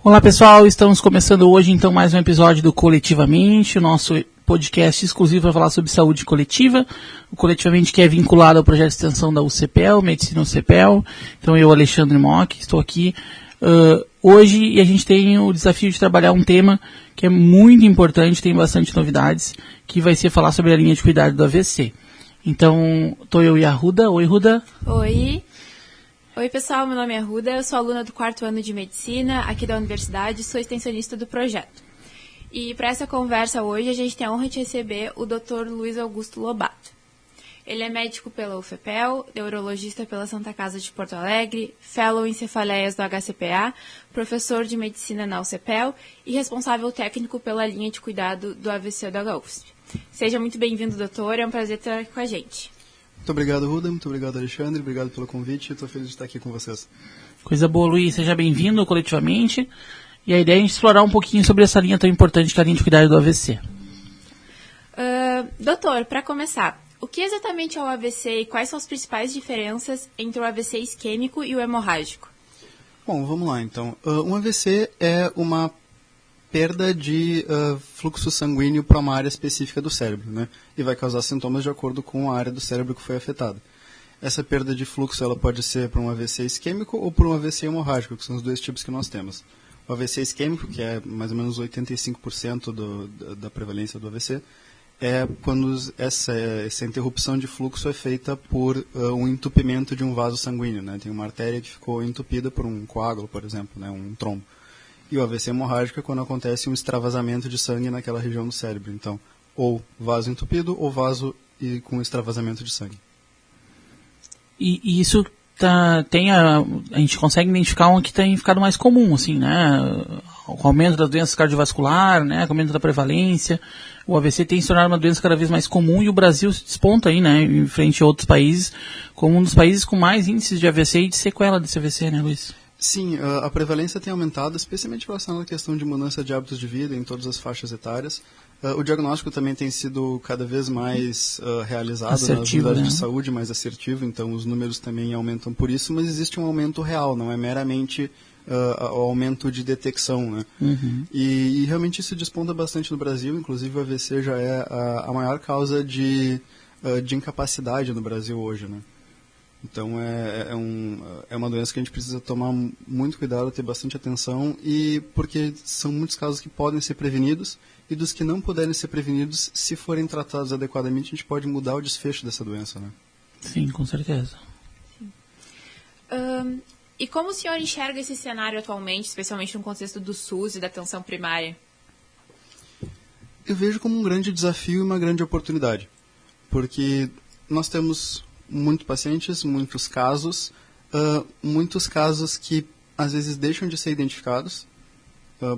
Olá pessoal, estamos começando hoje então mais um episódio do Coletivamente, o nosso podcast exclusivo para falar sobre saúde coletiva, o Coletivamente que é vinculado ao projeto de extensão da UCPEL, Medicina UCPEL. Então eu, Alexandre Mock, estou aqui hoje e a gente tem o desafio de trabalhar um tema que é muito importante, tem bastante novidades, que vai ser falar sobre a linha de cuidado do AVC. Então, estou eu e a Ruda. Oi, Ruda. Oi. Oi, pessoal, meu nome é Ruda, eu sou aluna do 4º ano de Medicina aqui da Universidade, sou extensionista do projeto. E para essa conversa hoje, a gente tem a honra de receber o Dr. Luiz Augusto Lobato. Ele é médico pela UFPEL, neurologista pela Santa Casa de Porto Alegre, fellow em cefaleias do HCPA, professor de medicina na UCPEL e responsável técnico pela linha de cuidado do AVC da UFSP. Seja muito bem-vindo, doutor, é um prazer ter aqui com a gente. Muito obrigado, Ruda, muito obrigado, Alexandre, obrigado pelo convite, estou feliz de estar aqui com vocês. Coisa boa, Luiz, seja bem-vindo Coletivamente. E a ideia é a gente explorar um pouquinho sobre essa linha tão importante que é a linha de cuidado do AVC. Doutor, para começar, o que exatamente é o AVC e quais são as principais diferenças entre o AVC isquêmico e o hemorrágico? Bom, vamos lá então. Um AVC é uma perda de fluxo sanguíneo para uma área específica do cérebro, né? E vai causar sintomas de acordo com a área do cérebro que foi afetada. Essa perda de fluxo ela pode ser para um AVC isquêmico ou para um AVC hemorrágico, que são os dois tipos que nós temos. O AVC isquêmico, que é mais ou menos 85% da prevalência do AVC, é quando essa interrupção de fluxo é feita por um entupimento de um vaso sanguíneo, né? Tem uma artéria que ficou entupida por um coágulo, por exemplo, né? Um trombo. E o AVC hemorrágico é quando acontece um extravasamento de sangue naquela região do cérebro. Então, ou vaso entupido ou vaso com extravasamento de sangue. E isso a gente consegue identificar um que tem ficado mais comum, assim, né? O aumento das doenças cardiovasculares, né? O aumento da prevalência. O AVC tem se tornado uma doença cada vez mais comum e o Brasil se desponta aí, né? Em frente a outros países, como um dos países com mais índices de AVC e de sequela desse AVC, né, Luiz? Sim, a prevalência tem aumentado, especialmente relacionada à questão de mudança de hábitos de vida em todas as faixas etárias. O diagnóstico também tem sido cada vez mais realizado nas unidades de saúde, mais assertivo, então os números também aumentam por isso, mas existe um aumento real, não é meramente o aumento de detecção, né? Uhum. E realmente isso desponta bastante no Brasil, inclusive o AVC já é a maior causa de incapacidade no Brasil hoje, né? Então é uma doença que a gente precisa tomar muito cuidado, ter bastante atenção, e porque são muitos casos que podem ser prevenidos, e dos que não puderem ser prevenidos, se forem tratados adequadamente, a gente pode mudar o desfecho dessa doença, né? Sim, com certeza. E como o senhor enxerga esse cenário atualmente, especialmente no contexto do SUS e da atenção primária? Eu vejo como um grande desafio e uma grande oportunidade, porque nós temos muitos pacientes, muitos casos que às vezes deixam de ser identificados,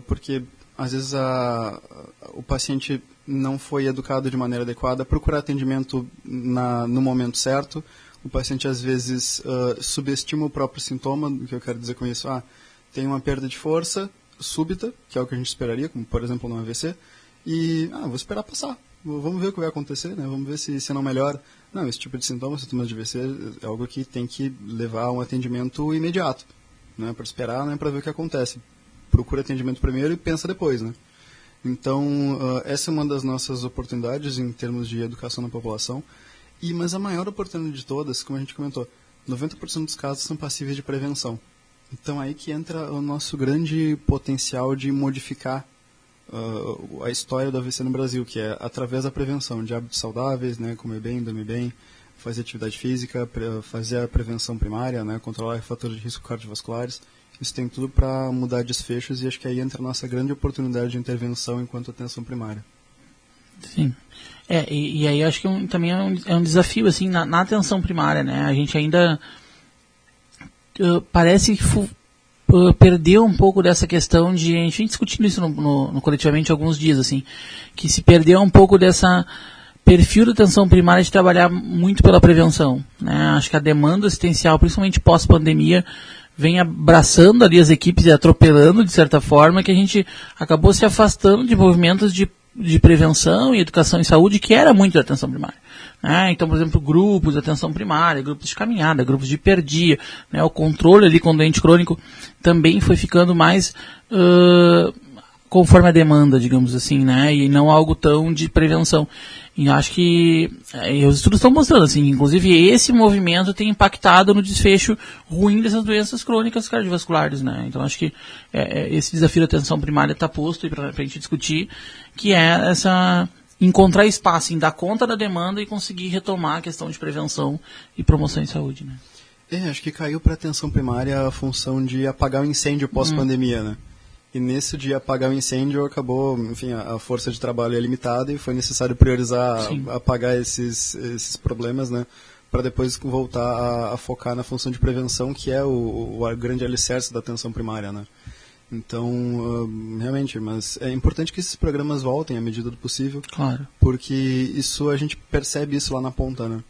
porque às vezes o paciente não foi educado de maneira adequada a procurar atendimento no momento certo. O paciente às vezes subestima o próprio sintoma. O que eu quero dizer com isso? Tem uma perda de força súbita, que é o que a gente esperaria, como por exemplo no AVC, e vou esperar passar. Vamos ver o que vai acontecer, né? Vamos ver se não melhora. Não, esse tipo de sintomas de AVC é algo que tem que levar a um atendimento imediato. Não é para esperar, não é para ver o que acontece. Procura atendimento primeiro e pensa depois, né? Então, essa é uma das nossas oportunidades em termos de educação na população. Mas a maior oportunidade de todas, como a gente comentou, 90% dos casos são passíveis de prevenção. Então, aí que entra o nosso grande potencial de modificar a história do AVC no Brasil, que é através da prevenção de hábitos saudáveis, né, comer bem, dormir bem, fazer atividade física, fazer a prevenção primária, né, controlar fatores de risco cardiovasculares. Isso tem tudo para mudar desfechos e acho que aí entra a nossa grande oportunidade de intervenção enquanto atenção primária. Sim. E aí acho que também é um desafio assim, na atenção primária, né? A gente ainda parece que perdeu um pouco dessa questão de... A gente vem discutindo isso no Coletivamente há alguns dias, assim, que se perdeu um pouco dessa perfil da atenção primária de trabalhar muito pela prevenção, né? Acho que a demanda assistencial, principalmente pós-pandemia, vem abraçando ali as equipes e atropelando, de certa forma, que a gente acabou se afastando de movimentos de de prevenção e educação em saúde que era muito da atenção primária. Né? Então, por exemplo, grupos de atenção primária, grupos de caminhada, grupos de hiperdia, né? O controle ali com o doente crônico também foi ficando mais conforme a demanda, digamos assim, né? E não algo tão de prevenção. E acho que os estudos estão mostrando, assim, inclusive esse movimento tem impactado no desfecho ruim dessas doenças crônicas cardiovasculares, né? Então acho que esse desafio da atenção primária está posto para a gente discutir, que é encontrar espaço em dar conta da demanda e conseguir retomar a questão de prevenção e promoção em saúde, né? Acho que caiu para a atenção primária a função de apagar o incêndio pós-pandemia, né? E nesse de apagar o incêndio acabou, enfim, a força de trabalho é limitada e foi necessário priorizar apagar esses problemas, né, para depois voltar a focar na função de prevenção, que é o grande alicerce da atenção primária, né. Então, realmente, mas é importante que esses programas voltem à medida do possível, claro, porque isso a gente percebe isso lá na ponta, né.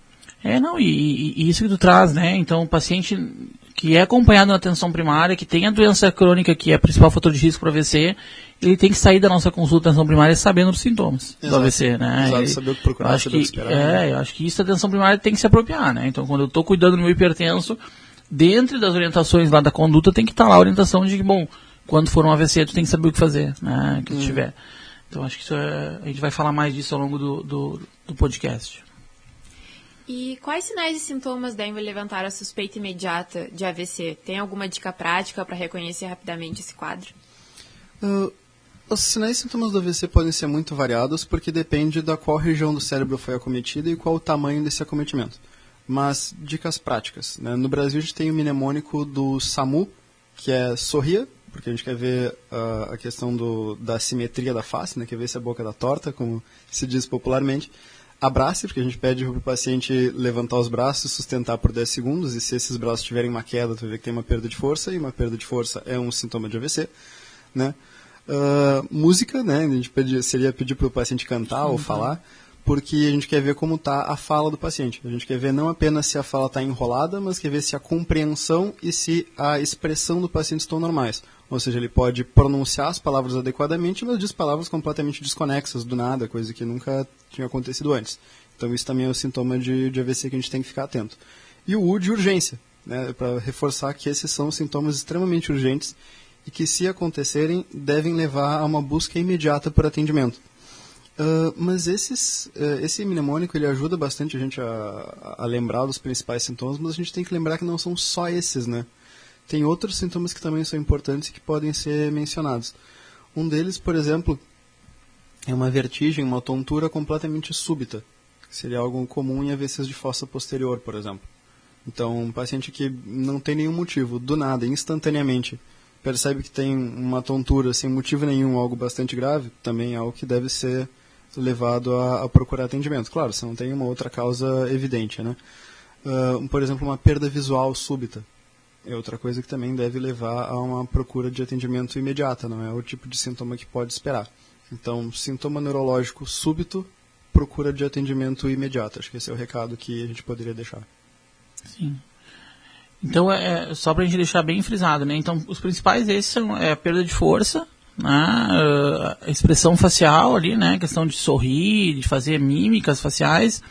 E isso que tu traz, né? Então, o paciente que é acompanhado na atenção primária, que tem a doença crônica, que é o principal fator de risco para AVC, ele tem que sair da nossa consulta de atenção primária sabendo dos sintomas do AVC, né? Exato, saber o que procurar, saber o que esperar. Eu acho que isso a atenção primária tem que se apropriar, né? Então, quando eu estou cuidando do meu hipertenso, dentro das orientações lá da conduta, tem que estar lá a orientação de que, bom, quando for um AVC, tu tem que saber o que fazer, né? Que tiver. Então, acho que isso a gente vai falar mais disso ao longo do podcast. E quais sinais e sintomas devem levantar a suspeita imediata de AVC? Tem alguma dica prática para reconhecer rapidamente esse quadro? Os sinais e sintomas do AVC podem ser muito variados, porque depende da qual região do cérebro foi acometida e qual o tamanho desse acometimento. Mas, dicas práticas, né? No Brasil, a gente tem o mnemônico do SAMU, que é sorria, porque a gente quer ver a questão da simetria da face, né? Quer ver se a boca está torta, como se diz popularmente. Abrace, porque a gente pede para o paciente levantar os braços e sustentar por 10 segundos, e se esses braços tiverem uma queda, tu vai ver que tem uma perda de força, e uma perda de força é um sintoma de AVC, né? Música, né? A gente seria pedir para o paciente cantar ou falar, porque a gente quer ver como está a fala do paciente. A gente quer ver não apenas se a fala está enrolada, mas quer ver se a compreensão e se a expressão do paciente estão normais. Ou seja, ele pode pronunciar as palavras adequadamente, mas diz palavras completamente desconexas, do nada, coisa que nunca tinha acontecido antes. Então isso também é um sintoma de AVC que a gente tem que ficar atento. E o U de urgência, né, para reforçar que esses são sintomas extremamente urgentes e que, se acontecerem, devem levar a uma busca imediata por atendimento. Mas esse mnemônico ele ajuda bastante a gente a lembrar dos principais sintomas, mas a gente tem que lembrar que não são só esses, né? Tem outros sintomas que também são importantes e que podem ser mencionados. Um deles, por exemplo, é uma vertigem, uma tontura completamente súbita, que seria algo comum em AVCs de fossa posterior, por exemplo. Então, um paciente que não tem nenhum motivo, do nada, instantaneamente, percebe que tem uma tontura sem motivo nenhum, algo bastante grave, também é algo que deve ser levado a procurar atendimento. Claro, se não tem uma outra causa evidente, né? Por exemplo, uma perda visual súbita é outra coisa que também deve levar a uma procura de atendimento imediata, não é o tipo de sintoma que pode esperar. Então, sintoma neurológico súbito, procura de atendimento imediato. Acho que esse é o recado que a gente poderia deixar. Sim. Então, só para a gente deixar bem frisado, né? Então, os principais esses são a perda de força, né? A expressão facial ali, né? A questão de sorrir, de fazer mímicas faciais,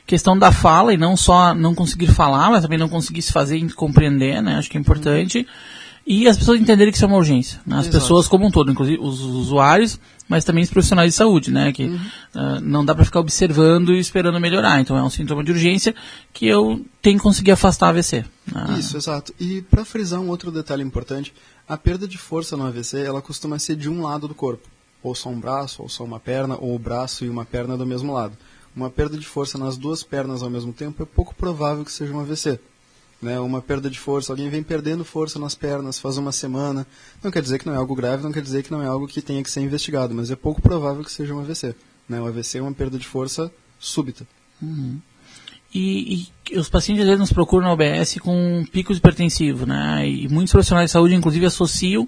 questão da fala, e não só não conseguir falar, mas também não conseguir se fazer e compreender, né? Acho que é importante. E as pessoas entenderem que isso é uma urgência, né? As pessoas como um todo, inclusive os usuários, mas também os profissionais de saúde, né? Que não dá para ficar observando e esperando melhorar. Então é um sintoma de urgência que eu tenho que conseguir afastar AVC. Né? Isso, exato. E para frisar um outro detalhe importante, a perda de força no AVC, ela costuma ser de um lado do corpo. Ou só um braço, ou só uma perna, ou o braço e uma perna do mesmo lado. Uma perda de força nas duas pernas ao mesmo tempo é pouco provável que seja um AVC. Né, uma perda de força, alguém vem perdendo força nas pernas faz uma semana, não quer dizer que não é algo grave, não quer dizer que não é algo que tenha que ser investigado, mas é pouco provável que seja um AVC. Né, o AVC é uma perda de força súbita. Uhum. E os pacientes às vezes nos procuram na OBS com um pico hipertensivo, né, e muitos profissionais de saúde inclusive associam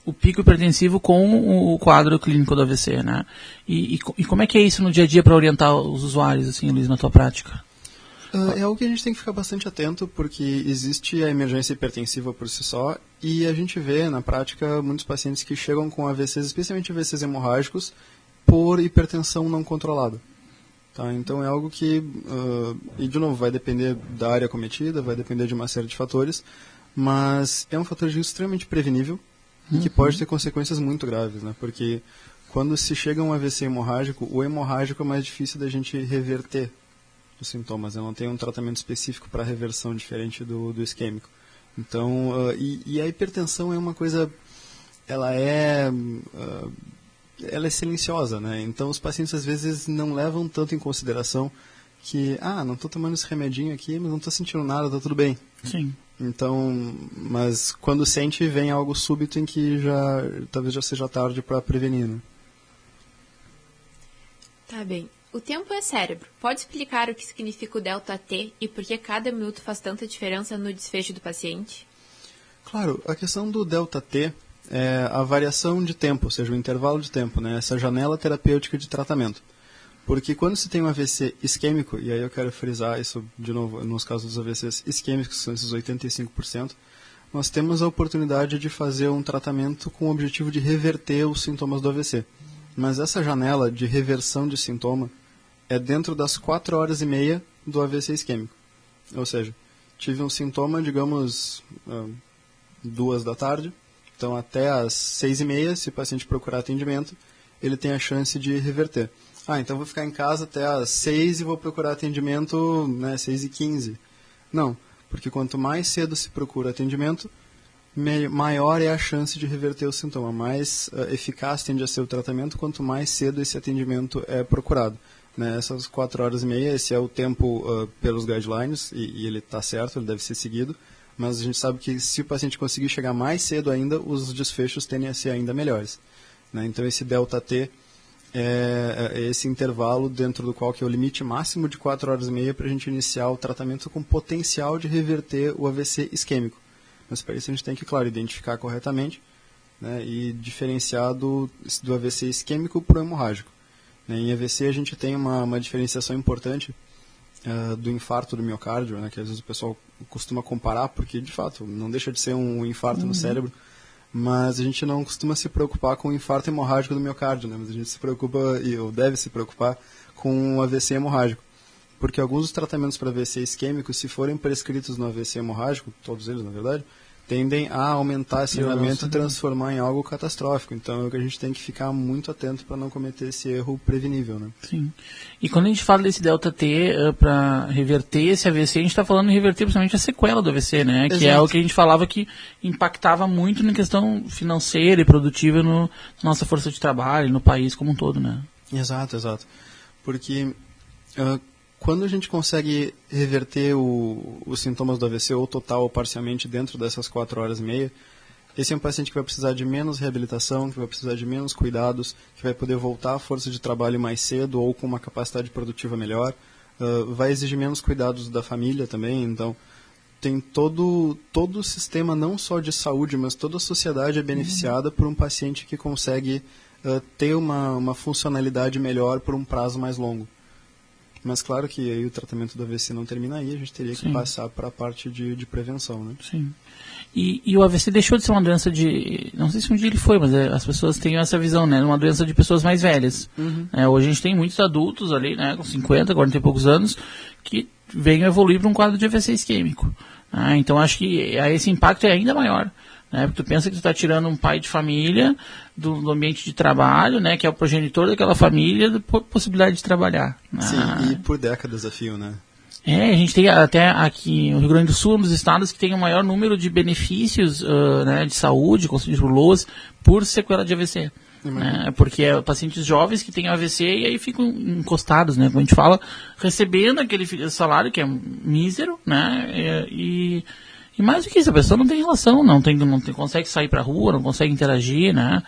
o pico hipertensivo com o quadro clínico do AVC. Né, e como é que é isso no dia a dia para orientar os usuários, assim, Luiz, na tua prática? É algo que a gente tem que ficar bastante atento, porque existe a emergência hipertensiva por si só, e a gente vê na prática muitos pacientes que chegam com AVCs, especialmente AVCs hemorrágicos, por hipertensão não controlada. Tá? Então é algo que, e de novo, vai depender da área cometida, vai depender de uma série de fatores, mas é um fator de risco extremamente prevenível e que pode ter consequências muito graves, né? Porque quando se chega a um AVC hemorrágico, o hemorrágico é mais difícil da gente reverter os sintomas, né? Não tem um tratamento específico para reversão diferente do isquêmico. Então, e a hipertensão é uma coisa, ela é silenciosa, né? Então os pacientes às vezes não levam tanto em consideração que, não estou tomando esse remedinho aqui, mas não estou sentindo nada, está tudo bem. Sim. Então, mas quando sente, vem algo súbito em que talvez já seja tarde para prevenir, né? Tá bem. O tempo é cérebro. Pode explicar o que significa o ΔT e por que cada minuto faz tanta diferença no desfecho do paciente? Claro, a questão do ΔT é a variação de tempo, ou seja, o intervalo de tempo, né? Essa janela terapêutica de tratamento. Porque quando se tem um AVC isquêmico, e aí eu quero frisar isso de novo, nos casos dos AVCs isquêmicos, que são esses 85%, nós temos a oportunidade de fazer um tratamento com o objetivo de reverter os sintomas do AVC. Mas essa janela de reversão de sintoma é dentro das 4 horas e meia do AVC isquêmico. Ou seja, tive um sintoma, digamos, 2 da tarde, então até às 6h30, se o paciente procurar atendimento, ele tem a chance de reverter. Então vou ficar em casa até às 6 e vou procurar atendimento, né, 6h15. Não, porque quanto mais cedo se procura atendimento, maior é a chance de reverter o sintoma. Mais eficaz tende a ser o tratamento, quanto mais cedo esse atendimento é procurado. Né, essas 4 horas e meia, esse é o tempo pelos guidelines, e ele está certo, ele deve ser seguido, mas a gente sabe que se o paciente conseguir chegar mais cedo ainda, os desfechos tendem a ser ainda melhores. Né, então esse ΔT é esse intervalo dentro do qual que é o limite máximo de 4 horas e meia para a gente iniciar o tratamento com potencial de reverter o AVC isquêmico. Mas para isso a gente tem que, claro, identificar corretamente, né, e diferenciar do AVC isquêmico para o hemorrágico. Né, em AVC a gente tem uma diferenciação importante do infarto do miocárdio, né, que às vezes o pessoal costuma comparar, porque de fato não deixa de ser um infarto no cérebro, mas a gente não costuma se preocupar com o infarto hemorrágico do miocárdio, né? Mas a gente se preocupa, ou deve se preocupar, com o AVC hemorrágico. Porque alguns dos tratamentos para AVC isquêmico, se forem prescritos no AVC hemorrágico, todos eles na verdade, tendem a aumentar esse sangramento e transformar em algo catastrófico. Então é o que a gente tem que ficar muito atento para não cometer esse erro prevenível, né? Sim. E quando a gente fala desse ΔT para reverter esse AVC, a gente está falando em reverter principalmente a sequela do AVC, né? Exato. Que é o que a gente falava que impactava muito na questão financeira e produtiva na nossa força de trabalho, no país como um todo, né? Exato. Porque quando a gente consegue reverter os sintomas do AVC, ou total ou parcialmente, dentro dessas 4 horas e meia, esse é um paciente que vai precisar de menos reabilitação, que vai precisar de menos cuidados, que vai poder voltar à força de trabalho mais cedo ou com uma capacidade produtiva melhor, vai exigir menos cuidados da família também. Então, tem todo o sistema, não só de saúde, mas toda a sociedade é beneficiada por um paciente que consegue ter uma funcionalidade melhor por um prazo mais longo. Mas claro que aí o tratamento do AVC não termina aí, a gente teria que passar para a parte de prevenção, né? Sim. E o AVC deixou de ser uma doença de... Não sei se um dia ele foi, mas as pessoas têm essa visão, né? Uma doença de pessoas mais velhas. Hoje a gente tem muitos adultos ali, né? Com 50, 40 e poucos anos, que vêm evoluir para um quadro de AVC isquêmico. Então acho que esse impacto é ainda maior. Né? Porque tu pensa que tu está tirando um pai de família do ambiente de trabalho, né? Que é o progenitor daquela família, da possibilidade de trabalhar. Sim, e por décadas a fio, né? A gente tem até aqui no Rio Grande do Sul, um dos estados que tem o maior número de benefícios né, de saúde, concedidos por LOAS, por sequela de AVC. Né? Porque é pacientes jovens que têm AVC e aí ficam encostados, né? Como a gente fala, recebendo aquele salário que é mísero, né? E mais do que isso, a pessoa não tem relação, não consegue sair para a rua, não consegue interagir, né?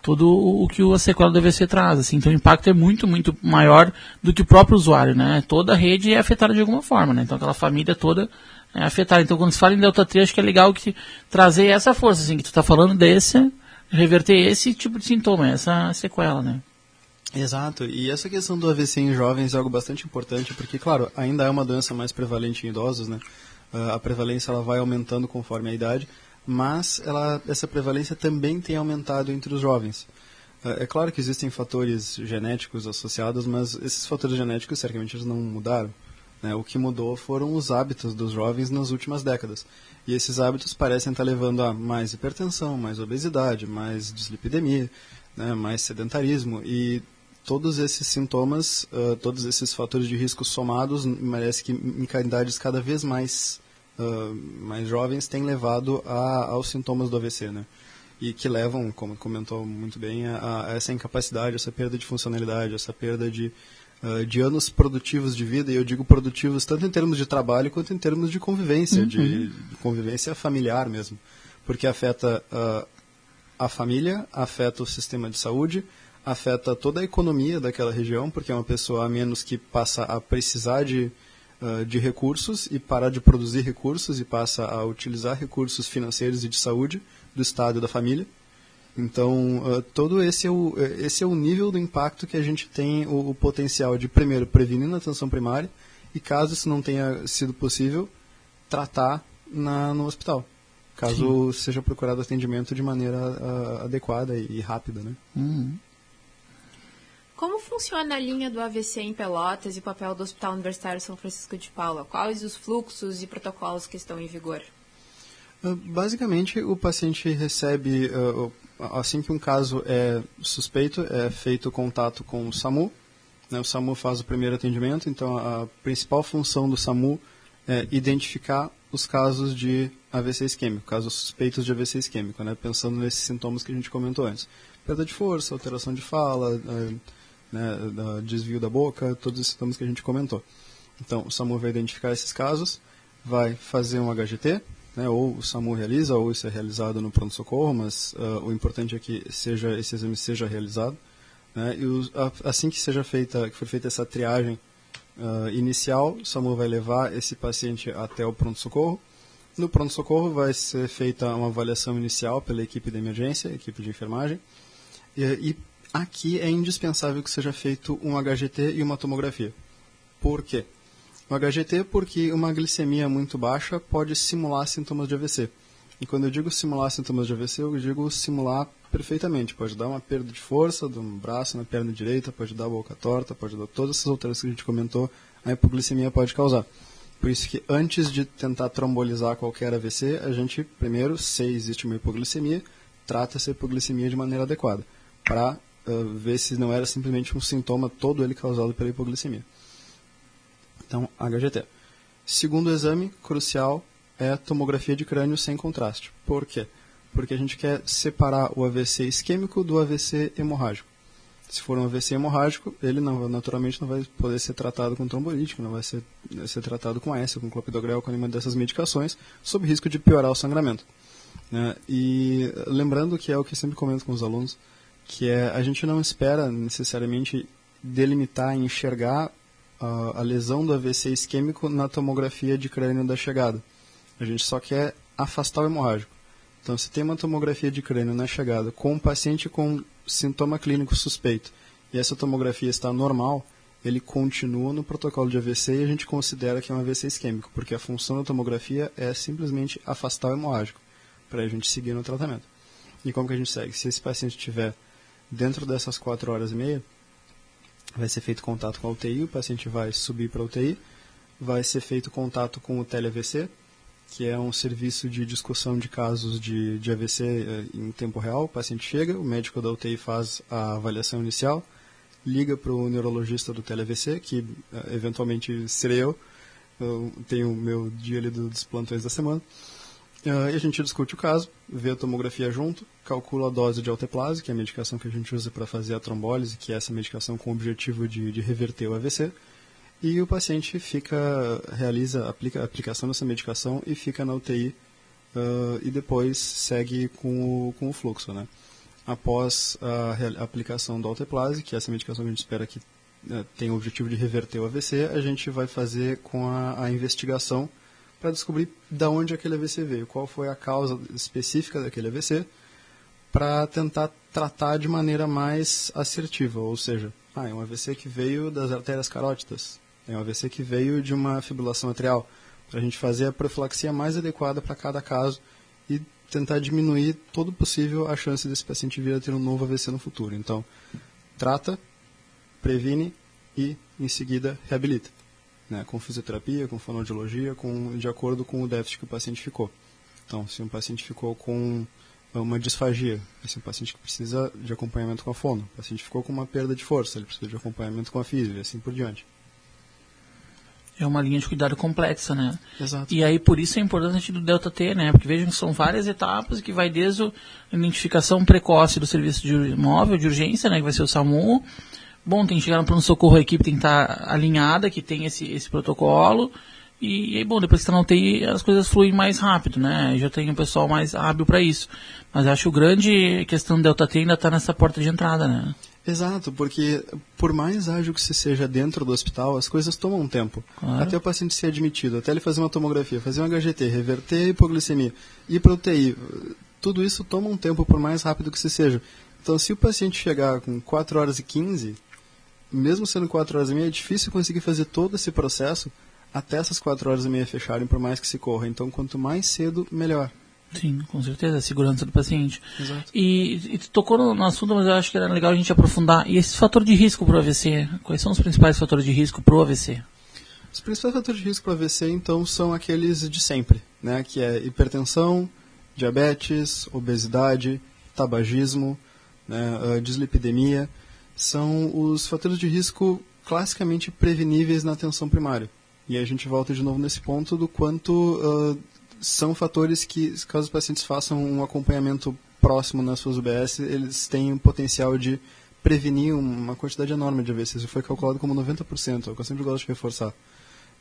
Tudo o que a sequela do AVC traz, assim. Então o impacto é muito, muito maior do que o próprio usuário, né? Toda a rede é afetada de alguma forma, né? Então aquela família toda é afetada. Então quando se fala em ΔT, acho que é legal trazer essa força, assim, que tu está falando reverter esse tipo de sintoma, essa sequela, né? Exato, e essa questão do AVC em jovens é algo bastante importante, porque, claro, ainda é uma doença mais prevalente em idosos, né? A prevalência ela vai aumentando conforme a idade, mas essa prevalência também tem aumentado entre os jovens. É claro que existem fatores genéticos associados, mas esses fatores genéticos certamente eles não mudaram. Né? O que mudou foram os hábitos dos jovens nas últimas décadas. E esses hábitos parecem estar levando a mais hipertensão, mais obesidade, mais dislipidemia, né? Mais sedentarismo. E todos esses sintomas, todos esses fatores de risco somados, parece que em idades cada vez mais jovens têm levado aos sintomas do AVC, né? E que levam, como comentou muito bem, a essa incapacidade, essa perda de funcionalidade, essa perda de anos produtivos de vida, e eu digo produtivos tanto em termos de trabalho quanto em termos de convivência, de convivência familiar mesmo, porque afeta a família, afeta o sistema de saúde, afeta toda a economia daquela região, porque é uma pessoa a menos que passa a precisar de recursos e parar de produzir recursos e passa a utilizar recursos financeiros e de saúde do Estado e da família. Então, todo esse é o nível do impacto que a gente tem o potencial de, primeiro, prevenir na atenção primária e, caso isso não tenha sido possível, tratar no hospital, caso seja procurado atendimento de maneira adequada e rápida, né? Como funciona a linha do AVC em Pelotas e o papel do Hospital Universitário São Francisco de Paula? Quais os fluxos e protocolos que estão em vigor? Basicamente, o paciente recebe, assim que um caso é suspeito, é feito contato com o SAMU. Né? O SAMU faz o primeiro atendimento, então a principal função do SAMU é identificar os casos de AVC isquêmico, casos suspeitos de AVC isquêmico, né? Pensando nesses sintomas que a gente comentou antes. Perda de força, alteração de fala, desvio da boca, todos os sintomas que a gente comentou. Então, o SAMU vai identificar esses casos, vai fazer um HGT, né, ou o SAMU realiza, ou isso é realizado no pronto-socorro, mas o importante é que esse exame seja realizado. Né, e assim que for feita essa triagem inicial, o SAMU vai levar esse paciente até o pronto-socorro. No pronto-socorro vai ser feita uma avaliação inicial pela equipe de emergência, equipe de enfermagem, e aqui é indispensável que seja feito um HGT e uma tomografia. Por quê? O HGT porque uma glicemia muito baixa pode simular sintomas de AVC. E quando eu digo simular sintomas de AVC, eu digo simular perfeitamente. Pode dar uma perda de força de um braço na perna direita, pode dar a boca torta, pode dar todas essas alterações que a gente comentou, a hipoglicemia pode causar. Por isso que antes de tentar trombolizar qualquer AVC, a gente primeiro, se existe uma hipoglicemia, trata essa hipoglicemia de maneira adequada, para ver se não era simplesmente um sintoma todo ele causado pela hipoglicemia. Então, HGT. Segundo exame crucial é a tomografia de crânio sem contraste. Por quê? Porque a gente quer separar o AVC isquêmico do AVC hemorrágico. Se for um AVC hemorrágico, ele naturalmente não vai poder ser tratado com trombolítico, não vai ser tratado com AS, com clopidogrel, com nenhuma dessas medicações, sob risco de piorar o sangramento. E lembrando que é o que eu sempre comento com os alunos, que a gente não espera necessariamente delimitar e enxergar a lesão do AVC isquêmico na tomografia de crânio da chegada. A gente só quer afastar o hemorrágico. Então, se tem uma tomografia de crânio na chegada com um paciente com sintoma clínico suspeito e essa tomografia está normal, ele continua no protocolo de AVC e a gente considera que é um AVC isquêmico, porque a função da tomografia é simplesmente afastar o hemorrágico, para a gente seguir no tratamento. E como que a gente segue? Se esse paciente estiver dentro dessas 4 horas e meia, vai ser feito contato com a UTI, o paciente vai subir para a UTI, vai ser feito contato com o tele-AVC, que é um serviço de discussão de casos de AVC em tempo real. O paciente chega, o médico da UTI faz a avaliação inicial, liga para o neurologista do tele-AVC, que eventualmente serei eu tenho o meu dia ali dos plantões da semana, e a gente discute o caso, vê a tomografia junto, calcula a dose de alteplase, que é a medicação que a gente usa para fazer a trombólise, que é essa medicação com o objetivo de reverter o AVC, e o paciente realiza a aplicação dessa medicação e fica na UTI e depois segue com o fluxo, né? Após a aplicação do alteplase, que é essa medicação que a gente espera que tenha o objetivo de reverter o AVC, a gente vai fazer com a investigação para descobrir de onde aquele AVC veio, qual foi a causa específica daquele AVC, para tentar tratar de maneira mais assertiva, ou seja, é um AVC que veio das artérias carótidas, é um AVC que veio de uma fibrilação atrial, para a gente fazer a profilaxia mais adequada para cada caso e tentar diminuir todo possível a chance desse paciente vir a ter um novo AVC no futuro. Então, trata, previne e, em seguida, reabilita. Né? Com fisioterapia, com fonoaudiologia, de acordo com o déficit que o paciente ficou. Então, se um paciente ficou com uma disfagia, esse é um paciente que precisa de acompanhamento com a fono. O paciente ficou com uma perda de força, ele precisa de acompanhamento com a físio, e assim por diante. É uma linha de cuidado complexa, né? Exato. E aí, por isso é importante do Delta T, né? Porque vejam que são várias etapas que vai desde a identificação precoce do serviço de móvel de urgência, né? Que vai ser o SAMU. Bom, tem que chegar no pronto-socorro, a equipe tem que estar alinhada, que tem esse protocolo. E aí, bom, depois que está na UTI, as coisas fluem mais rápido, né? Já tem um pessoal mais hábil para isso. Mas acho que o grande questão do Delta T ainda está nessa porta de entrada, né? Exato, porque por mais ágil que se seja dentro do hospital, as coisas tomam um tempo. Claro. Até o paciente ser admitido, até ele fazer uma tomografia, fazer um HGT, reverter a hipoglicemia, ir para a UTI, tudo isso toma um tempo por mais rápido que se seja. Então, se o paciente chegar com 4 horas e 15, mesmo sendo 4 horas e meia, é difícil conseguir fazer todo esse processo até essas 4 horas e meia fecharem, por mais que se corra. Então, quanto mais cedo, melhor. Sim, com certeza, a segurança do paciente. Exato. E tu tocou no assunto, mas eu acho que era legal a gente aprofundar. E esse fator de risco para o AVC? Quais são os principais fatores de risco para o AVC? Os principais fatores de risco para o AVC, então, são aqueles de sempre, né? Que é hipertensão, diabetes, obesidade, tabagismo, né? Dislipidemia. São os fatores de risco classicamente preveníveis na atenção primária. E aí a gente volta de novo nesse ponto do quanto são fatores que, caso os pacientes façam um acompanhamento próximo nas suas UBS, eles têm o potencial de prevenir uma quantidade enorme de AVCs. Isso foi calculado como 90%, é o que eu sempre gosto de reforçar.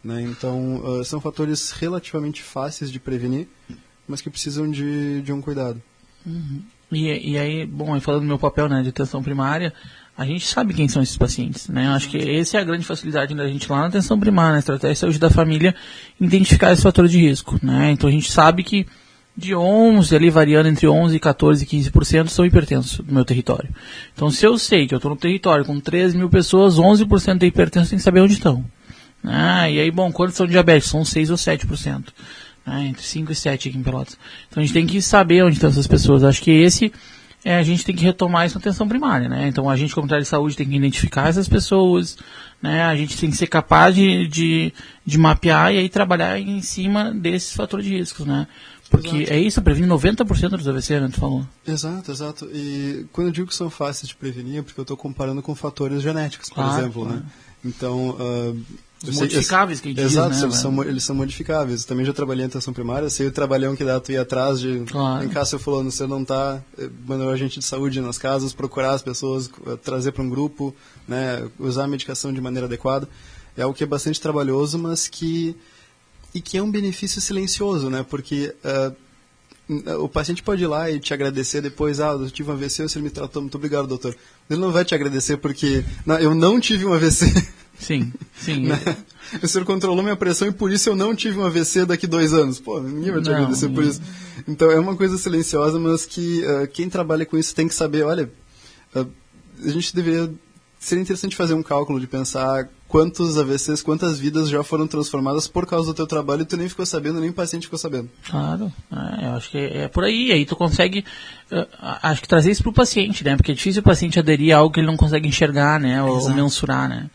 Né? Então, são fatores relativamente fáceis de prevenir, mas que precisam de um cuidado. Uhum. E aí, bom, falando do meu papel, né, de atenção primária, a gente sabe quem são esses pacientes, né? Acho que essa é a grande facilidade da gente lá na atenção primária, na estratégia de saúde da família, identificar esse fator de risco, né? Então a gente sabe que de 11, ali variando entre 11, 14 e 15% são hipertensos do meu território. Então se eu sei que eu estou no território com 13 mil pessoas, 11% de hipertensos, tem que saber onde estão. E aí, bom, quantos são diabéticos? São 6 ou 7%. Entre 5 e 7 aqui em Pelotas. Então a gente tem que saber onde estão essas pessoas. Acho que a gente tem que retomar isso na atenção primária, né? Então a gente, como área de saúde, tem que identificar essas pessoas, né? A gente tem que ser capaz de mapear e aí trabalhar em cima desses fatores de risco, né? Porque Exato. é isso, previne 90% dos AVC, né? Tu falou. Exato. E quando eu digo que são fáceis de prevenir, é porque eu estou comparando com fatores genéticos, por exemplo, claro. né? Então, Os modificáveis que a gente exato, diz, né? eles são modificáveis. Eu também já trabalhei em atenção primária, sei o trabalhão que dá tu ir atrás de... Claro. Em casa, fulano, você não está mandando a gente de saúde nas casas, procurar as pessoas, trazer para um grupo, né, usar a medicação de maneira adequada. É algo que é bastante trabalhoso, mas que é um benefício silencioso, né? Porque o paciente pode ir lá e te agradecer depois, eu tive um AVC, você me tratou, muito obrigado, doutor. Ele não vai te agradecer porque eu não tive um AVC. Sim. Né? O senhor controlou minha pressão e por isso eu não tive um AVC daqui 2 anos. Pô, ninguém vai te agradecer por isso. Então é uma coisa silenciosa, mas que quem trabalha com isso tem que saber, olha, a gente deveria... Seria interessante fazer um cálculo de pensar quantos AVCs, quantas vidas já foram transformadas por causa do teu trabalho e tu nem ficou sabendo, nem o paciente ficou sabendo. Claro, eu acho que é por aí. Aí tu consegue, acho que trazer isso para o paciente, né? Porque é difícil o paciente aderir a algo que ele não consegue enxergar, né? Ou mensurar, né?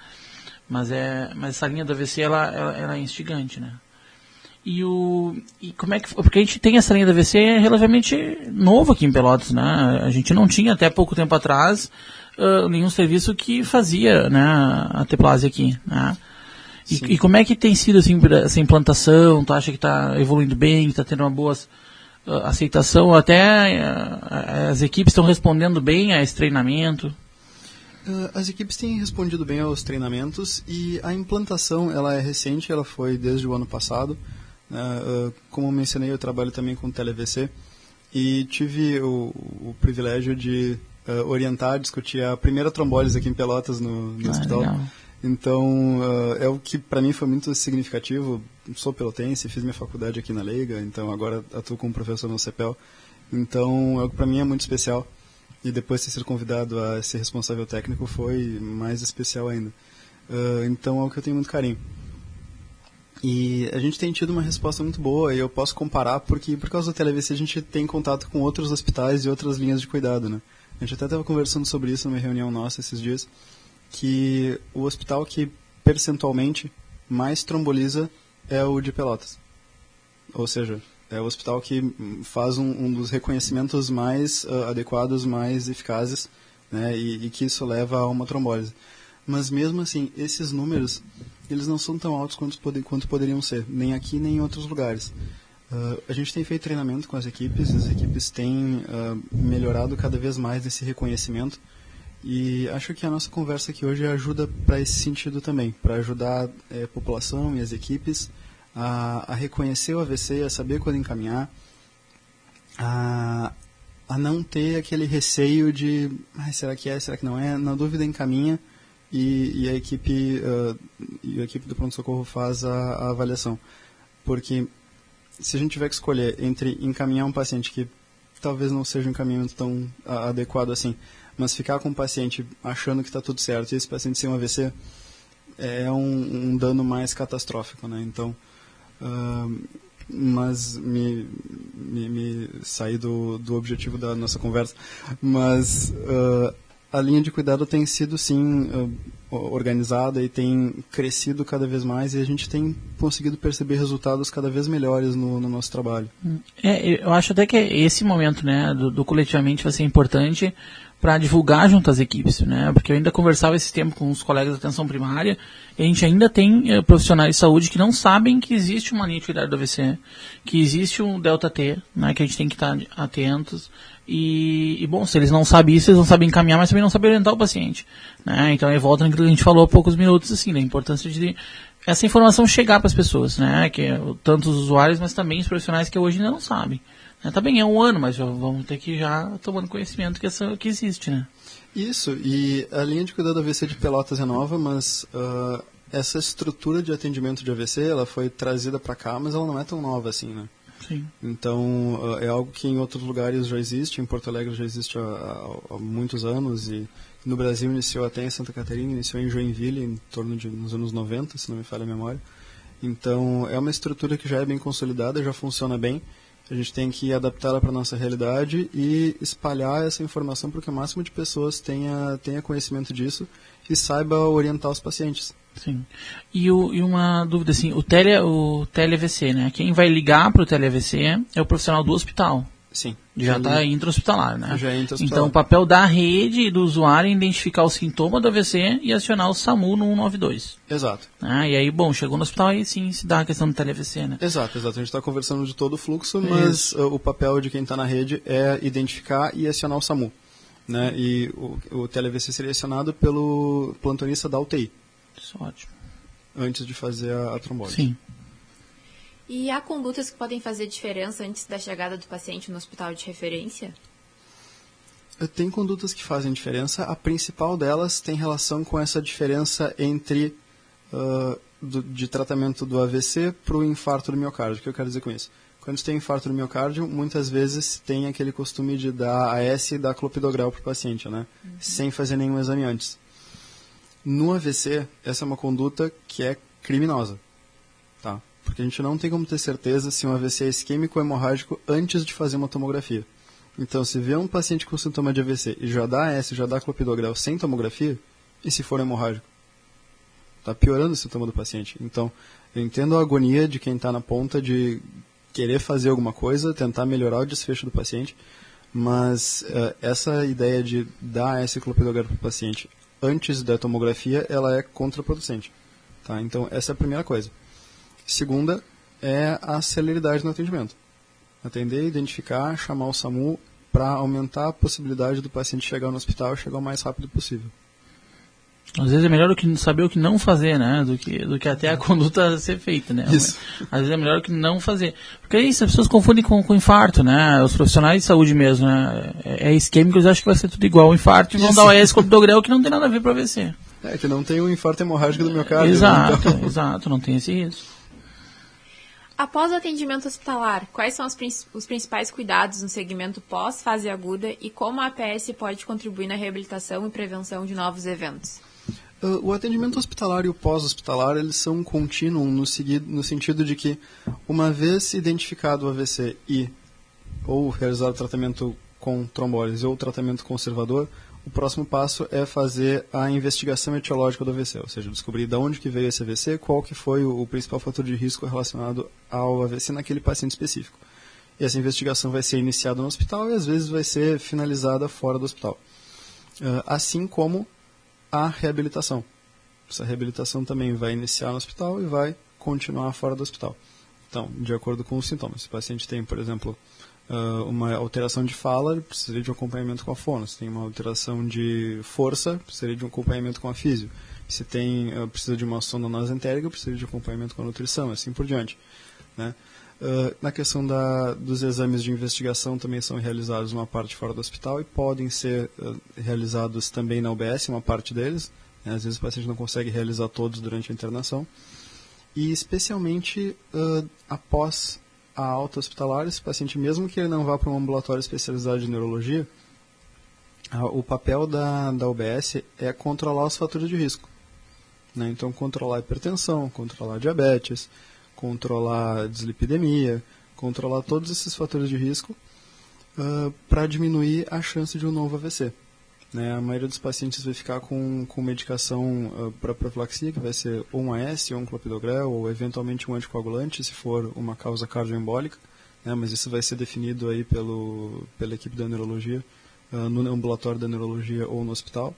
Mas essa linha do AVC, ela é instigante, né? E como é que... Porque a gente tem essa linha do AVC relativamente novo aqui em Pelotas, né? A gente não tinha até pouco tempo atrás nenhum serviço que fazia, né, a teplase aqui, né? E como é que tem sido assim, essa implantação? Tu acha que está evoluindo bem, está tendo uma boa aceitação? Até as equipes estão respondendo bem a esse treinamento? As equipes têm respondido bem aos treinamentos e a implantação ela é recente, ela foi desde o ano passado. Como eu mencionei, eu trabalho também com tele-AVC e tive o privilégio de orientar, discutir a primeira trombólise aqui em Pelotas no hospital. Legal. Então, é o que para mim foi muito significativo. Sou pelotense, fiz minha faculdade aqui na Leiga, então agora atuo como professor no CEPEL. Então, é o que para mim é muito especial. E depois de ser convidado a ser responsável técnico foi mais especial ainda. Então, é o que eu tenho muito carinho. E a gente tem tido uma resposta muito boa, e eu posso comparar porque, por causa do TeleAVC, a gente tem contato com outros hospitais e outras linhas de cuidado, né? A gente até estava conversando sobre isso numa reunião nossa esses dias, que o hospital que percentualmente mais tromboliza é o de Pelotas. Ou seja, é o hospital que faz um dos reconhecimentos mais adequados, mais eficazes, né? E que isso leva a uma trombólise. Mas mesmo assim, esses números, eles não são tão altos quanto poderiam ser, nem aqui nem em outros lugares. A gente tem feito treinamento com as equipes têm melhorado cada vez mais esse reconhecimento, e acho que a nossa conversa aqui hoje ajuda para esse sentido também, para ajudar a população e as equipes a reconhecer o AVC, a saber quando encaminhar, a não ter aquele receio de será que é, será que não é, na dúvida encaminha, e a equipe do pronto-socorro faz a avaliação. Porque se a gente tiver que escolher entre encaminhar um paciente que talvez não seja um encaminhamento tão adequado assim, mas ficar com o paciente achando que está tudo certo e esse paciente sem um AVC, é um dano mais catastrófico, né? Então, mas me saí do objetivo da nossa conversa, mas a linha de cuidado tem sido, sim, organizada e tem crescido cada vez mais, e a gente tem conseguido perceber resultados cada vez melhores no nosso trabalho. Eu acho até que esse momento, né, do coletivamente vai ser importante para divulgar junto às equipes, né? Porque eu ainda conversava esse tempo com os colegas da atenção primária, e a gente ainda tem profissionais de saúde que não sabem que existe uma linha de cuidado do AVC, que existe um delta T, né, que a gente tem que estar atentos. E bom, se eles não sabem isso, eles não sabem encaminhar, mas também não sabem orientar o paciente, né? Então aí volta naquilo que a gente falou há poucos minutos, assim, da importância de essa informação chegar para as pessoas, né? Que tanto os usuários, mas também os profissionais que hoje ainda não sabem. Tá bem, é um ano, mas vamos ter que já tomando conhecimento que existe, né? Isso, e a linha de cuidado do AVC de Pelotas é nova, mas essa estrutura de atendimento de AVC, ela foi trazida para cá, mas ela não é tão nova assim, né? Sim. Então, é algo que em outros lugares já existe, em Porto Alegre já existe há muitos anos, e no Brasil iniciou até em Santa Catarina, iniciou em Joinville, em torno nos anos 90, se não me falha a memória. Então, é uma estrutura que já é bem consolidada, já funciona bem. A gente tem que adaptá-la para a nossa realidade e espalhar essa informação para que o máximo de pessoas tenha conhecimento disso e saiba orientar os pacientes. Sim. E uma dúvida, assim, o tele-AVC, né? Quem vai ligar para o tele-AVC é o profissional do hospital. Sim. Já está intra-hospitalar, né? Já é intra-hospitalar. Então, o papel da rede e do usuário é identificar o sintoma do AVC e acionar o SAMU no 192. Exato. E aí, bom, chegou no hospital e sim se dá a questão do tele-AVC, né? Exato. A gente está conversando de todo o fluxo, mas o papel de quem está na rede é identificar e acionar o SAMU, né? E o tele-AVC seria acionado pelo plantonista da UTI. Isso é ótimo. Antes de fazer a trombose. Sim. E há condutas que podem fazer diferença antes da chegada do paciente no hospital de referência? Tem condutas que fazem diferença. A principal delas tem relação com essa diferença entre de tratamento do AVC para o infarto do miocárdio. O que eu quero dizer com isso? Quando você tem infarto do miocárdio, muitas vezes tem aquele costume de dar AS e dar clopidogrel para o paciente, né? Sem fazer nenhum exame antes. No AVC, essa é uma conduta que é criminosa, tá? Porque a gente não tem como ter certeza se um AVC é isquêmico ou hemorrágico antes de fazer uma tomografia. Então, se vê um paciente com sintoma de AVC e já dá AS, já dá clopidogrel sem tomografia, e se for hemorrágico? Está piorando o sintoma do paciente. Então, eu entendo a agonia de quem está na ponta de querer fazer alguma coisa, tentar melhorar o desfecho do paciente, mas essa ideia de dar AS e clopidogrel para o paciente antes da tomografia, ela é contraproducente. Tá? Então, essa é a primeira coisa. Segunda é a celeridade no atendimento. Atender, identificar, chamar o SAMU para aumentar a possibilidade do paciente chegar no hospital e chegar o mais rápido possível. Às vezes é melhor saber o que não fazer, né? Do que até a conduta ser feita, né? Isso. Às vezes é melhor o que não fazer. Porque é isso, as pessoas confundem com infarto, né? Os profissionais de saúde mesmo, né? É isquêmico, eles acham que vai ser tudo igual ao infarto e vão dar o AS clopidogrel que não tem nada a ver para AVC. Que não tem um infarto hemorrágico do miocárdio. Exato, então. Exato, não tem esse risco. Após o atendimento hospitalar, quais são os principais cuidados no segmento pós-fase aguda e como a APS pode contribuir na reabilitação e prevenção de novos eventos? O atendimento hospitalar e o pós-hospitalar, eles são contínuos no sentido de que, uma vez identificado o AVC ou realizado tratamento com trombólise ou tratamento conservador, o próximo passo é fazer a investigação etiológica do AVC, ou seja, descobrir de onde que veio esse AVC, qual que foi o principal fator de risco relacionado ao AVC naquele paciente específico. E essa investigação vai ser iniciada no hospital e às vezes vai ser finalizada fora do hospital. Assim como a reabilitação. Essa reabilitação também vai iniciar no hospital e vai continuar fora do hospital. Então, de acordo com os sintomas. Se o paciente tem, por exemplo, uma alteração de fala, ele precisaria de um acompanhamento com a fono. Se tem uma alteração de força, precisaria de um acompanhamento com a físio. Se precisa de uma sonda nasentérica, precisaria de acompanhamento com a nutrição, assim por diante. Né? Na questão dos exames de investigação, também são realizados uma parte fora do hospital e podem ser realizados também na UBS, uma parte deles. Né? Às vezes o paciente não consegue realizar todos durante a internação. E especialmente após a alta hospitalar, esse paciente, mesmo que ele não vá para um ambulatório especializado de neurologia, o papel da UBS é controlar os fatores de risco. Né? Então, controlar a hipertensão, controlar a diabetes, controlar a dislipidemia, controlar todos esses fatores de risco para diminuir a chance de um novo AVC. Né? A maioria dos pacientes vai ficar com medicação para profilaxia, que vai ser ou um AS, ou um clopidogrel, ou eventualmente um anticoagulante, se for uma causa cardioembólica. Né? Mas isso vai ser definido aí pela equipe da neurologia, no ambulatório da neurologia ou no hospital.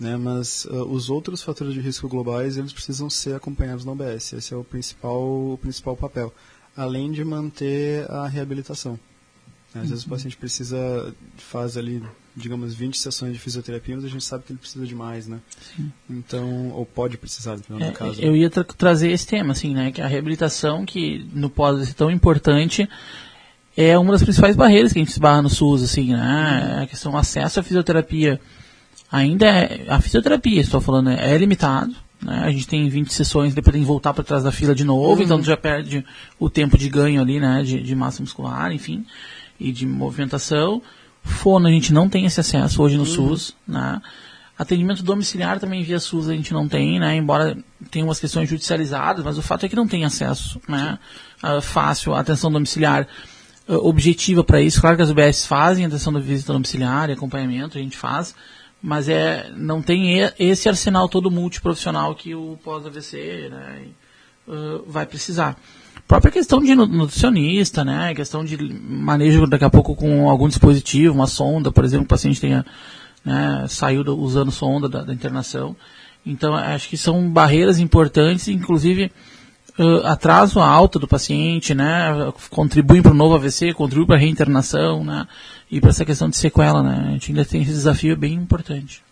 Né? Mas os outros fatores de risco globais, eles precisam ser acompanhados na UBS. Esse é o principal papel, além de manter a reabilitação. Às vezes o paciente faz ali, digamos, 20 sessões de fisioterapia, mas a gente sabe que ele precisa de mais, né? Sim. Então, ou pode precisar, dependendo do caso. Eu ia trazer esse tema, assim, né? Que a reabilitação, que no pós é tão importante, é uma das principais barreiras que a gente esbarra no SUS, assim, né? A questão do acesso à fisioterapia. Ainda a fisioterapia, estou falando, é limitado. Né? A gente tem 20 sessões, depois tem que voltar para trás da fila de novo, então tu já perde o tempo de ganho ali, né? De massa muscular, enfim, e de movimentação. Fono, a gente não tem esse acesso hoje no SUS. Né? Atendimento domiciliar também via SUS a gente não tem, né? Embora tenha umas questões judicializadas, mas o fato é que não tem acesso, né? Fácil à atenção domiciliar objetiva para isso. Claro que as UBS fazem atenção da visita domiciliar e acompanhamento, a gente faz, mas não tem esse arsenal todo multiprofissional que o pós-AVC, né, vai precisar. Própria questão de nutricionista, né, questão de manejo daqui a pouco com algum dispositivo, uma sonda, por exemplo, o paciente tenha, né, saiu usando sonda da internação. Então, acho que são barreiras importantes, inclusive atraso a alta do paciente, né, contribuem para o novo AVC, contribuem para a reinternação, né, e para essa questão de sequela, né, a gente ainda tem esse desafio bem importante.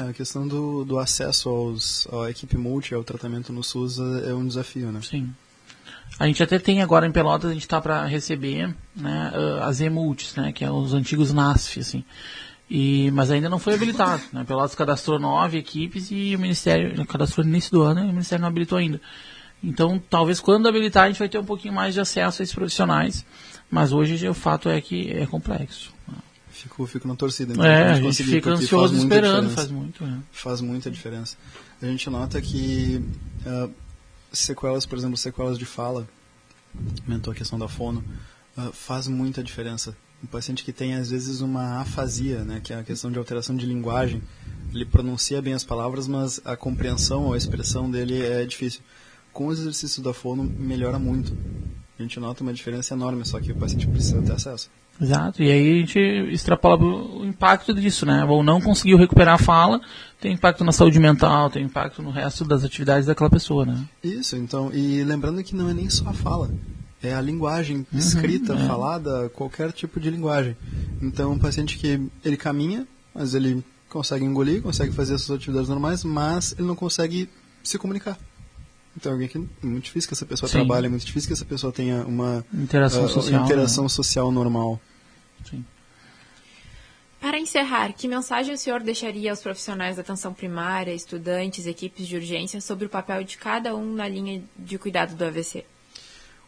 A questão do acesso à equipe multi, ao tratamento no SUS é um desafio, né? Sim. A gente até tem agora em Pelotas, a gente está para receber, né, as EMULTs, né, que é os antigos NASF, assim. Mas ainda não foi habilitado, né, Pelotas cadastrou 9 equipes e o Ministério cadastrou no início do ano e o Ministério não habilitou ainda. Então, talvez quando habilitar a gente vai ter um pouquinho mais de acesso a esses profissionais, mas hoje o fato é que é complexo. Fico na torcida. A gente fica ansioso esperando, faz muito. Faz muita diferença. A gente nota que sequelas, por exemplo, sequelas de fala, comentou a questão da fono, faz muita diferença. Um paciente que tem, às vezes, uma afasia, né, que é a questão de alteração de linguagem, ele pronuncia bem as palavras, mas a compreensão ou a expressão dele é difícil. Com os exercícios da fono, melhora muito. A gente nota uma diferença enorme, só que o paciente precisa ter acesso. Exato, e aí a gente extrapola o impacto disso, né? Ou não conseguiu recuperar a fala, tem impacto na saúde mental, tem impacto no resto das atividades daquela pessoa, né? Isso, então, e lembrando que não é nem só a fala, é a linguagem escrita, falada, qualquer tipo de linguagem. Então, um paciente que ele caminha, mas ele consegue engolir, consegue fazer as suas atividades normais, mas ele não consegue se comunicar. Então, alguém que é muito difícil que essa pessoa trabalhe, é muito difícil que essa pessoa tenha uma interação social normal. Sim. Para encerrar, que mensagem o senhor deixaria aos profissionais da atenção primária, estudantes, equipes de urgência, sobre o papel de cada um na linha de cuidado do AVC?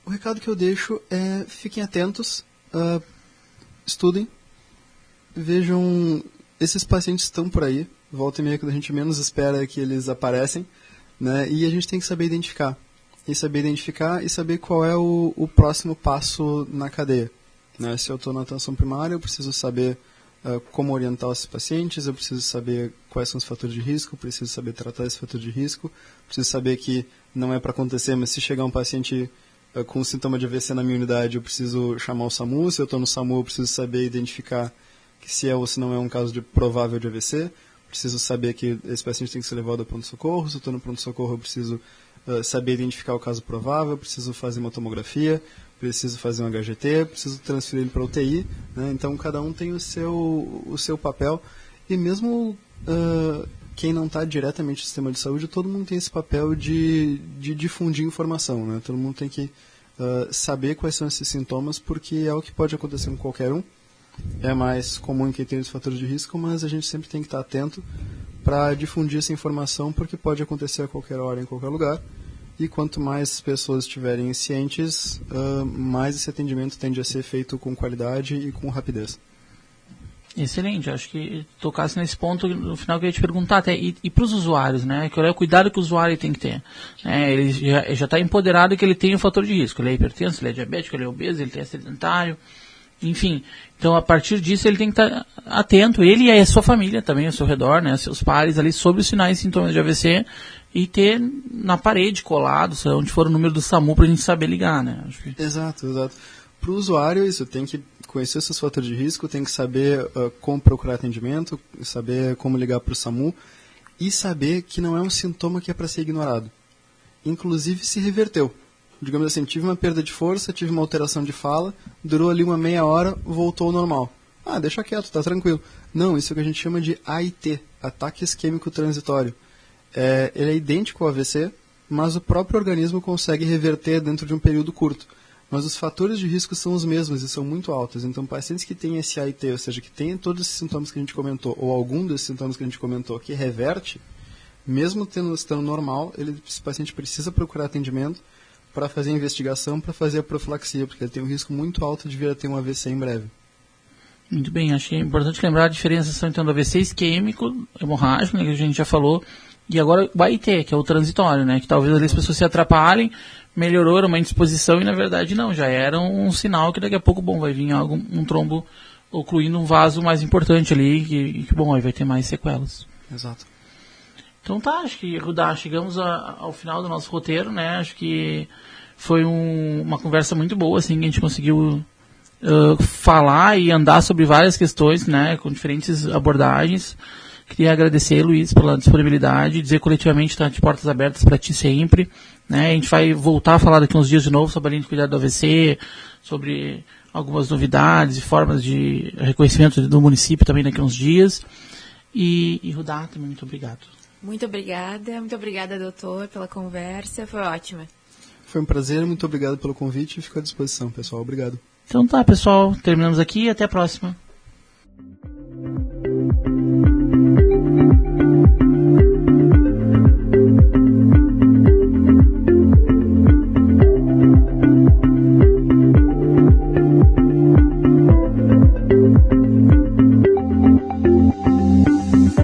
O recado que eu deixo é: fiquem atentos, estudem, vejam, esses pacientes estão por aí, volta e meia, quando a gente menos espera que eles aparecem, né? E a gente tem que saber identificar. E saber qual é o próximo passo na cadeia. Né? Se eu estou na atenção primária, eu preciso saber como orientar os pacientes, eu preciso saber quais são os fatores de risco, eu preciso saber tratar esse fator de risco, preciso saber que não é para acontecer, mas se chegar um paciente com sintoma de AVC na minha unidade, eu preciso chamar o SAMU. Se eu estou no SAMU, eu preciso saber identificar que se é ou se não é um caso de provável de AVC. Preciso saber que esse paciente tem que ser levado ao pronto-socorro. Se eu estou no pronto-socorro, eu preciso saber identificar o caso provável, preciso fazer uma tomografia, preciso fazer um HGT, preciso transferir ele para UTI. Né? Então, cada um tem o seu papel. E mesmo quem não está diretamente no sistema de saúde, todo mundo tem esse papel de difundir informação. Né? Todo mundo tem que saber quais são esses sintomas, porque é o que pode acontecer com qualquer um. É mais comum em quem tem os fatores de risco, mas a gente sempre tem que estar atento para difundir essa informação, porque pode acontecer a qualquer hora, em qualquer lugar. E quanto mais pessoas estiverem cientes, mais esse atendimento tende a ser feito com qualidade e com rapidez. Excelente, acho que tocasse nesse ponto no final que eu ia te perguntar até, e para os usuários, né, que é o cuidado que o usuário tem que ter. Ele já está empoderado que ele tem um fator de risco, ele é hipertenso, ele é diabético, ele é obeso, ele é sedentário, enfim. Então, a partir disso, ele tem que estar atento, ele e a sua família também, ao seu redor, né, seus pares ali, sobre os sinais e sintomas de AVC, e ter na parede colado, onde for o número do SAMU, para a gente saber ligar, né. Acho que... Exato. Para o usuário, isso, tem que conhecer seus fatores de risco, tem que saber como procurar atendimento, saber como ligar para o SAMU, e saber que não é um sintoma que é para ser ignorado. Inclusive, se reverteu. Digamos assim, tive uma perda de força, tive uma alteração de fala, durou ali uma meia hora, voltou ao normal. Ah, deixa quieto, tá tranquilo. Não, isso é o que a gente chama de AIT, ataque isquêmico transitório. Ele é idêntico ao AVC, mas o próprio organismo consegue reverter dentro de um período curto. Mas os fatores de risco são os mesmos e são muito altos. Então, pacientes que têm esse AIT, ou seja, que têm todos esses sintomas que a gente comentou, ou algum desses sintomas que a gente comentou, que reverte, mesmo estando normal, esse paciente precisa procurar atendimento para fazer a investigação, para fazer a profilaxia, porque ele tem um risco muito alto de vir a ter um AVC em breve. Muito bem, acho que é importante lembrar a diferenciação então do AVC isquêmico, hemorrágico, né, que a gente já falou, e agora o AIT, que é o transitório, né, que talvez ali as pessoas se atrapalhem, melhorou, era uma indisposição e na verdade não, já era um sinal que daqui a pouco, vai vir um trombo ocluindo um vaso mais importante ali, que bom, aí vai ter mais sequelas. Exato. Então tá, acho que, Rudá, chegamos ao final do nosso roteiro, né? Acho que foi uma conversa muito boa, assim, que a gente conseguiu falar e andar sobre várias questões, né? Com diferentes abordagens. Queria agradecer, Luiz, pela disponibilidade, dizer coletivamente está de portas abertas para ti sempre, né? A gente vai voltar a falar daqui uns dias de novo sobre a linha de cuidado do AVC, sobre algumas novidades e formas de reconhecimento do município também daqui uns dias. E Rudá, também muito obrigado. Muito obrigada, doutor, pela conversa, foi ótima. Foi um prazer, muito obrigado pelo convite e fico à disposição, pessoal. Obrigado. Então tá, pessoal, terminamos aqui e até a próxima.